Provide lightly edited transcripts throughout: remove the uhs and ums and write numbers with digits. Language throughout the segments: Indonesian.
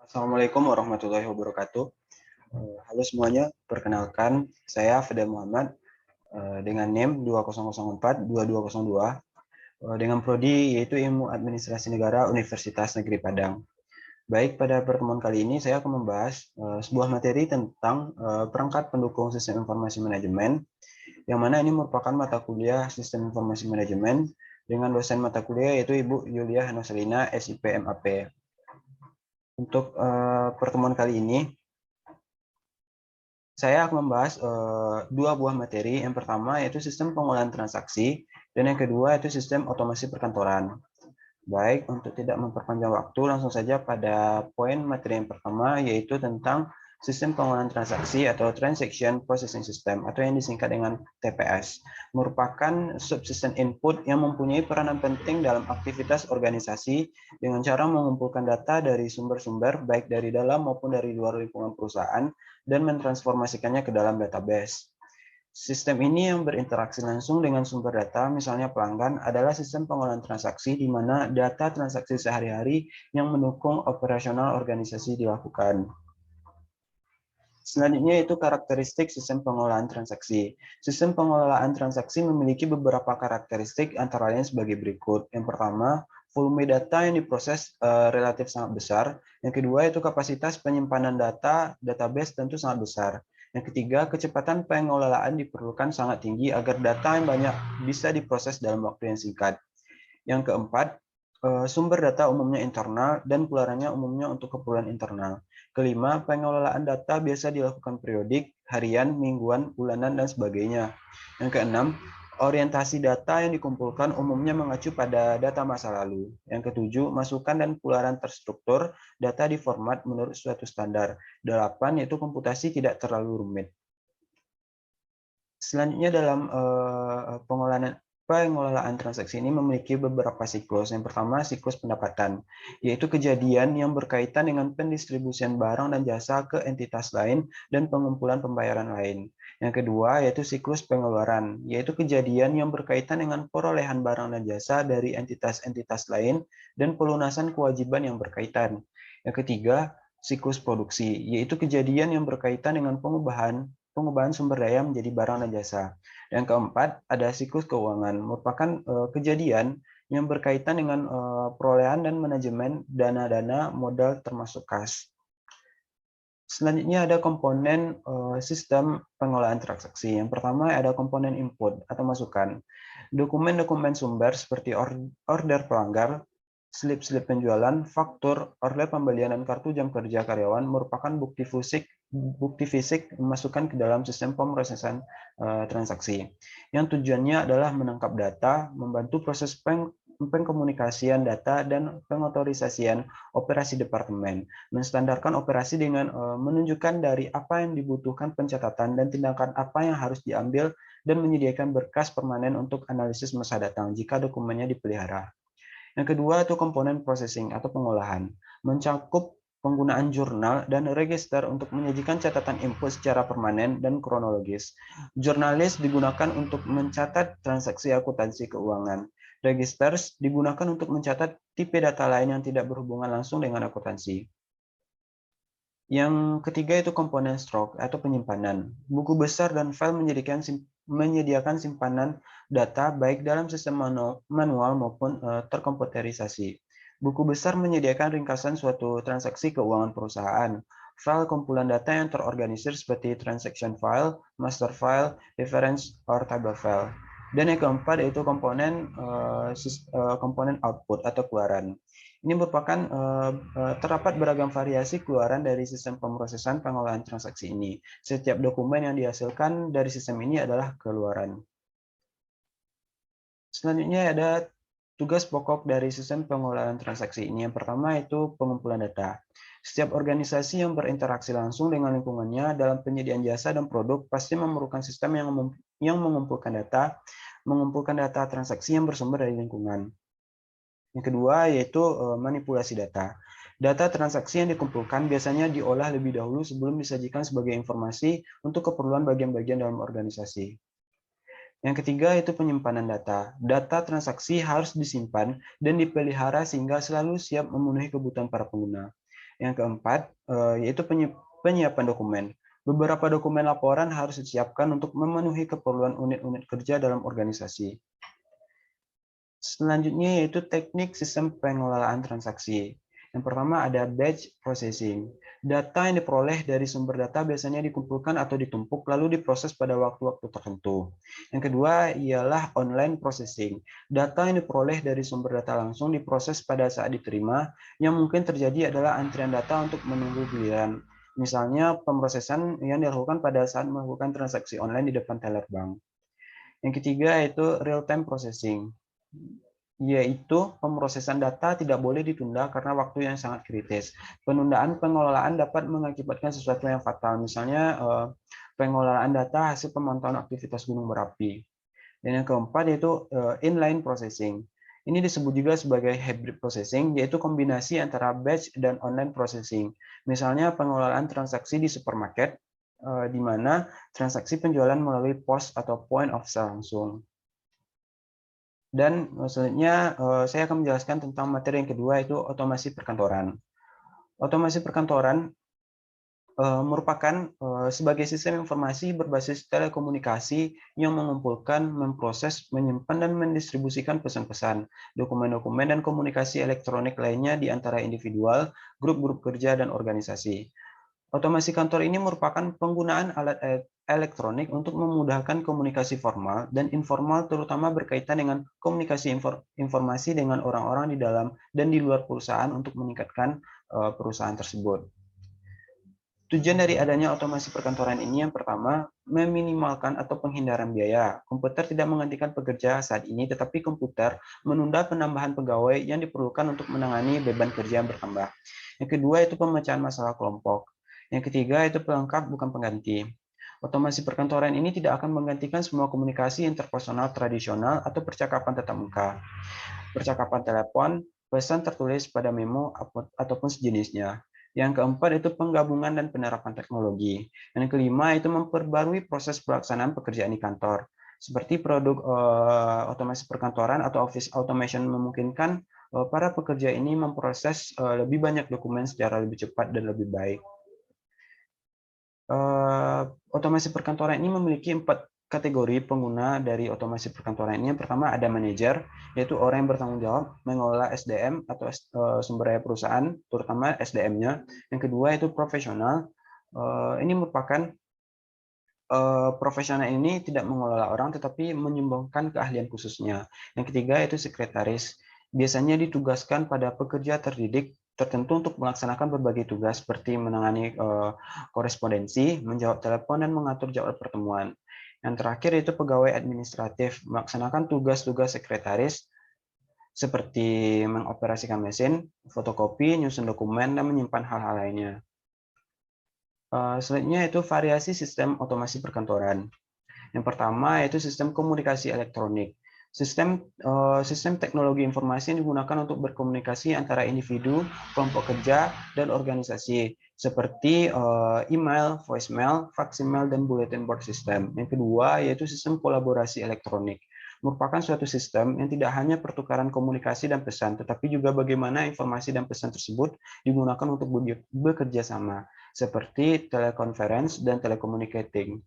Assalamualaikum warahmatullahi wabarakatuh. Halo semuanya, perkenalkan saya Fadel Muhammad dengan NIM 2004-2202 dengan prodi yaitu Ilmu Administrasi Negara Universitas Negeri Padang. Baik, pada pertemuan kali ini saya akan membahas sebuah materi tentang perangkat pendukung sistem informasi manajemen, yang mana ini merupakan mata kuliah sistem informasi manajemen dengan dosen mata kuliah yaitu Ibu Yulia Hanoselina, SIP MAP. Untuk pertemuan kali ini, saya akan membahas dua buah materi. Yang pertama yaitu sistem pengolahan transaksi, dan yang kedua yaitu sistem otomasi perkantoran. Baik, untuk tidak memperpanjang waktu, langsung saja pada poin materi yang pertama, yaitu tentang sistem pengolahan transaksi atau Transaction Processing System, atau yang disingkat dengan TPS, merupakan subsistem input yang mempunyai peranan penting dalam aktivitas organisasi dengan cara mengumpulkan data dari sumber-sumber, baik dari dalam maupun dari luar lingkungan perusahaan, dan mentransformasikannya ke dalam database. Sistem ini yang berinteraksi langsung dengan sumber data, misalnya pelanggan, adalah sistem pengolahan transaksi di mana data transaksi sehari-hari yang mendukung operasional organisasi dilakukan. Selanjutnya itu karakteristik sistem pengolahan transaksi. Sistem pengelolaan transaksi memiliki beberapa karakteristik, antara lain sebagai berikut. Yang pertama, volume data yang diproses relatif sangat besar. Yang kedua itu kapasitas penyimpanan data database tentu sangat besar. Yang ketiga, kecepatan pengelolaan diperlukan sangat tinggi agar data yang banyak bisa diproses dalam waktu yang singkat. Yang keempat, sumber data umumnya internal dan keluarannya umumnya untuk keperluan internal. Kelima, pengelolaan data biasa dilakukan periodik, harian, mingguan, bulanan, dan sebagainya. Yang keenam, orientasi data yang dikumpulkan umumnya mengacu pada data masa lalu. Yang ketujuh, masukan dan keluaran terstruktur, data di format menurut suatu standar. Delapan, yaitu komputasi tidak terlalu rumit. Selanjutnya dalam pengelolaan transaksi ini memiliki beberapa siklus. Yang pertama, siklus pendapatan, yaitu kejadian yang berkaitan dengan pendistribusian barang dan jasa ke entitas lain dan pengumpulan pembayaran lain. Yang kedua, yaitu siklus pengeluaran, yaitu kejadian yang berkaitan dengan perolehan barang dan jasa dari entitas-entitas lain dan pelunasan kewajiban yang berkaitan. Yang ketiga, siklus produksi, yaitu kejadian yang berkaitan dengan pengubahan sumber daya menjadi barang dan jasa. Yang keempat, ada siklus keuangan, merupakan kejadian yang berkaitan dengan perolehan dan manajemen dana-dana modal termasuk kas. Selanjutnya ada komponen sistem pengolahan transaksi. Yang pertama ada komponen input atau masukan. Dokumen-dokumen sumber seperti order pelanggar, slip-slip penjualan, faktur, order pembelian, dan kartu jam kerja karyawan merupakan bukti fisik masukkan ke dalam sistem pemrosesan transaksi. Yang tujuannya adalah menangkap data, membantu proses pengkomunikasian data, dan pengotorisasian operasi departemen, menstandarkan operasi dengan menunjukkan dari apa yang dibutuhkan pencatatan dan tindakan apa yang harus diambil, dan menyediakan berkas permanen untuk analisis masa datang jika dokumennya dipelihara. Yang kedua itu komponen processing atau pengolahan, mencakup penggunaan jurnal dan register untuk menyajikan catatan input secara permanen dan kronologis. Jurnalis digunakan untuk mencatat transaksi akuntansi keuangan. Registers digunakan untuk mencatat tipe data lain yang tidak berhubungan langsung dengan akuntansi. Yang ketiga itu komponen stroke atau penyimpanan. Buku besar dan file menyediakan simpanan data baik dalam sistem manual maupun terkomputerisasi. Buku besar menyediakan ringkasan suatu transaksi keuangan perusahaan. File kumpulan data yang terorganisir seperti transaction file, master file, reference, or table file. Dan yang keempat yaitu komponen output atau keluaran. Ini merupakan terdapat beragam variasi keluaran dari sistem pemrosesan pengolahan transaksi ini. Setiap dokumen yang dihasilkan dari sistem ini adalah keluaran. Selanjutnya ada tugas pokok dari sistem pengolahan transaksi ini. Yang pertama itu pengumpulan data. Setiap organisasi yang berinteraksi langsung dengan lingkungannya dalam penyediaan jasa dan produk pasti memerlukan sistem yang mengumpulkan data transaksi yang bersumber dari lingkungan. Yang kedua yaitu manipulasi data. Data transaksi yang dikumpulkan biasanya diolah lebih dahulu sebelum disajikan sebagai informasi untuk keperluan bagian-bagian dalam organisasi. Yang ketiga itu penyimpanan data. Data transaksi harus disimpan dan dipelihara sehingga selalu siap memenuhi kebutuhan para pengguna. Yang keempat, yaitu penyiapan dokumen. Beberapa dokumen laporan harus disiapkan untuk memenuhi keperluan unit-unit kerja dalam organisasi. Selanjutnya yaitu teknik sistem pengelolaan transaksi. Yang pertama ada batch processing. Data yang diperoleh dari sumber data biasanya dikumpulkan atau ditumpuk lalu diproses pada waktu-waktu tertentu. Yang kedua ialah online processing. Data yang diperoleh dari sumber data langsung diproses pada saat diterima. Yang mungkin terjadi adalah antrian data untuk menunggu giliran. Misalnya pemrosesan yang dilakukan pada saat melakukan transaksi online di depan teller bank. Yang ketiga yaitu real-time processing, yaitu pemrosesan data tidak boleh ditunda karena waktu yang sangat kritis. Penundaan pengelolaan dapat mengakibatkan sesuatu yang fatal, misalnya pengelolaan data hasil pemantauan aktivitas gunung berapi. Dan yang keempat yaitu inline processing. Ini disebut juga sebagai hybrid processing, yaitu kombinasi antara batch dan online processing. Misalnya pengelolaan transaksi di supermarket, di mana transaksi penjualan melalui POS atau point of sale langsung. Dan selanjutnya saya akan menjelaskan tentang materi yang kedua, yaitu otomasi perkantoran. Otomasi perkantoran merupakan sebagai sistem informasi berbasis telekomunikasi yang mengumpulkan, memproses, menyimpan, dan mendistribusikan pesan-pesan, dokumen-dokumen, dan komunikasi elektronik lainnya di antara individual, grup-grup kerja, dan organisasi. Otomasi kantor ini merupakan penggunaan alat elektronik untuk memudahkan komunikasi formal dan informal, terutama berkaitan dengan komunikasi informasi dengan orang-orang di dalam dan di luar perusahaan untuk meningkatkan perusahaan tersebut. Tujuan dari adanya otomasi perkantoran ini yang pertama, meminimalkan atau penghindaran biaya. Komputer tidak menggantikan pekerja saat ini, tetapi komputer menunda penambahan pegawai yang diperlukan untuk menangani beban kerja yang bertambah. Yang kedua itu pemecahan masalah kelompok. Yang ketiga itu pelengkap bukan pengganti. Otomasi perkantoran ini tidak akan menggantikan semua komunikasi interpersonal tradisional atau percakapan tatap muka, percakapan telepon, pesan tertulis pada memo ataupun sejenisnya. Yang keempat itu penggabungan dan penerapan teknologi. Yang kelima itu memperbarui proses pelaksanaan pekerjaan di kantor. Seperti produk otomasi perkantoran atau office automation memungkinkan para pekerja ini memproses lebih banyak dokumen secara lebih cepat dan lebih baik. Otomasi perkantoran ini memiliki 4 kategori pengguna dari otomasi perkantoran ini. Yang pertama ada manajer, yaitu orang yang bertanggung jawab mengelola SDM atau sumber daya perusahaan, terutama SDM-nya. Yang kedua itu profesional. Ini merupakan profesional ini tidak mengelola orang, tetapi menyumbangkan keahlian khususnya. Yang ketiga itu sekretaris. Biasanya ditugaskan pada pekerja terdidik tertentu untuk melaksanakan berbagai tugas seperti menangani korespondensi, menjawab telepon, dan mengatur jadwal pertemuan. Yang terakhir itu pegawai administratif, melaksanakan tugas-tugas sekretaris seperti mengoperasikan mesin, fotokopi, nyusun dokumen, dan menyimpan hal-hal lainnya. Selanjutnya itu variasi sistem otomasi perkantoran. Yang pertama yaitu sistem komunikasi elektronik. Sistem teknologi informasi yang digunakan untuk berkomunikasi antara individu, kelompok kerja, dan organisasi, seperti email, voicemail, faksimil, dan bulletin board system. Yang kedua yaitu sistem kolaborasi elektronik. Merupakan suatu sistem yang tidak hanya pertukaran komunikasi dan pesan, tetapi juga bagaimana informasi dan pesan tersebut digunakan untuk bekerja sama, seperti teleconference dan telecommunicating.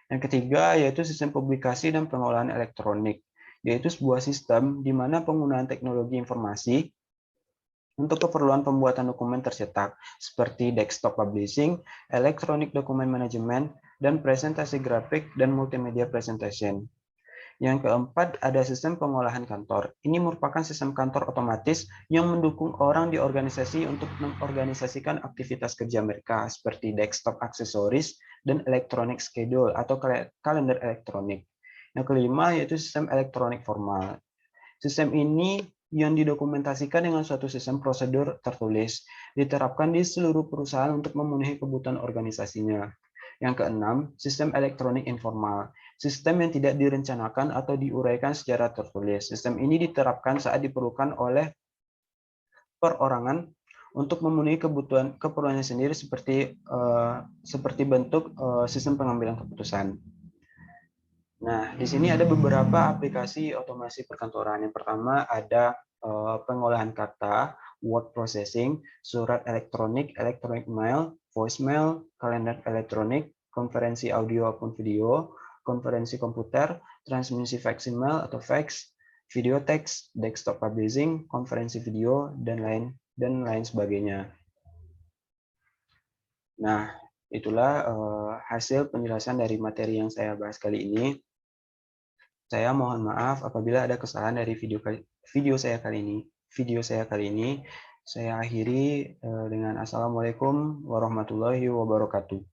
Yang ketiga yaitu sistem publikasi dan pengolahan elektronik, yaitu sebuah sistem di mana penggunaan teknologi informasi untuk keperluan pembuatan dokumen tercetak, seperti desktop publishing, electronic document management, dan presentasi grafik dan multimedia presentation. Yang keempat, ada sistem pengolahan kantor. Ini merupakan sistem kantor otomatis yang mendukung orang di organisasi untuk mengorganisasikan aktivitas kerja mereka, seperti desktop aksesoris dan electronic schedule atau kalender elektronik. Yang kelima, yaitu sistem elektronik formal. Sistem ini yang didokumentasikan dengan suatu sistem prosedur tertulis, diterapkan di seluruh perusahaan untuk memenuhi kebutuhan organisasinya. Yang keenam, sistem elektronik informal. Sistem yang tidak direncanakan atau diuraikan secara tertulis. Sistem ini diterapkan saat diperlukan oleh perorangan untuk memenuhi keperluannya sendiri seperti bentuk sistem pengambilan keputusan. Nah, di sini ada beberapa aplikasi otomasi perkantoran. Yang pertama ada pengolahan kata, word processing, surat elektronik, electronic mail, voicemail, kalender elektronik, konferensi audio maupun video, konferensi komputer, transmisi fax email atau fax, video teks, desktop publishing, konferensi video, dan lain sebagainya. Nah, itulah hasil penjelasan dari materi yang saya bahas kali ini. Saya mohon maaf apabila ada kesalahan dari video saya kali ini. Saya akhiri dengan Assalamualaikum warahmatullahi wabarakatuh.